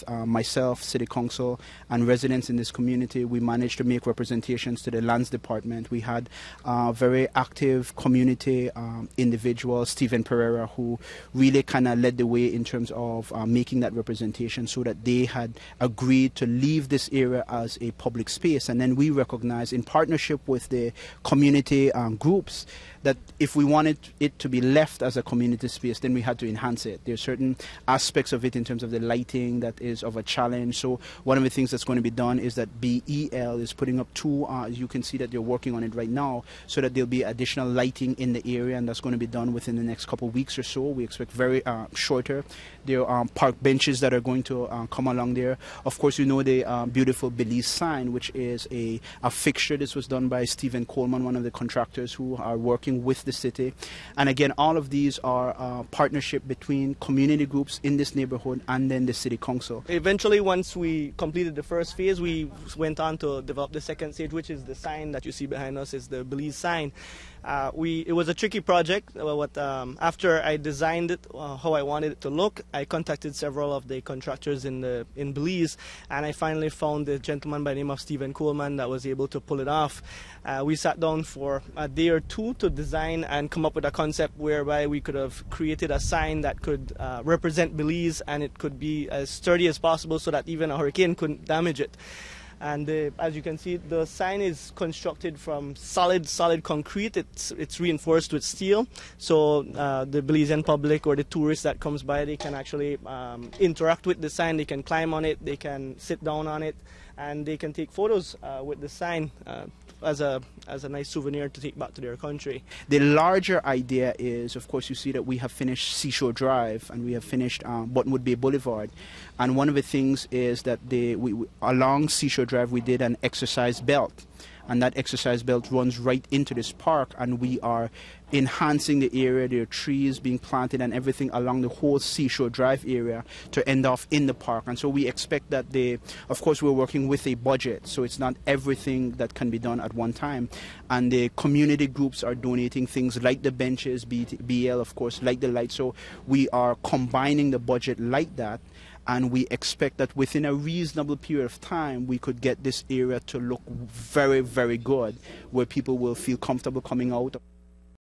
Myself, City Council, and residents in this community, we managed to make representations to the Lands Department. We had a very active community individual, Stephen Pereira, who really kind of led the way in terms of making that representation, so that they had agreed to leave this area as a public space. And then we recognized, in partnership with the community groups, that if we wanted it to be left as a community space, then we had to enhance it. There are certain aspects of it in terms of the lighting that is of a challenge. So one of the things that's going to be done is that BEL is putting up two, you can see that they're working on it right now, so that there'll be additional lighting in the area, and that's going to be done within the next couple of weeks or so. We expect very shorter. There are park benches that are going to come along there. Of course, you know the beautiful Belize sign, which is a fixture. This was done by Stephen Coleman, one of the contractors who are working with the city. And again, all of these are partnership between community groups in this neighborhood and then the City Council. Eventually, once we completed the first phase, we went on to develop the second stage, which is the sign that you see behind us, is the Belize sign. It was a tricky project. After I designed it how I wanted it to look, I contacted several of the contractors in Belize, and I finally found the gentleman by the name of Stephen Coleman that was able to pull it off. We sat down for a day or two to design and come up with a concept whereby we could have created a sign that could represent Belize, and it could be as sturdy as possible so that even a hurricane couldn't damage it. And as you can see, the sign is constructed from solid concrete. It's reinforced with steel, so the Belizean public or the tourists that comes by, they can actually interact with the sign. They can climb on it, they can sit down on it, and they can take photos with the sign as a nice souvenir to take back to their country. The larger idea is, of course, you see that we have finished Seashore Drive and we have finished Buttonwood Bay Boulevard. And one of the things is that along Seashore Drive we did an exercise belt. And that exercise belt runs right into this park, and we are enhancing the area. There are trees being planted and everything along the whole Seashore Drive area to end off in the park. And so we expect that of course, we're working with a budget, so it's not everything that can be done at one time. And the community groups are donating things like the benches, BL, of course, like the lights. So we are combining the budget like that. And we expect that within a reasonable period of time, we could get this area to look very, very good, where people will feel comfortable coming out.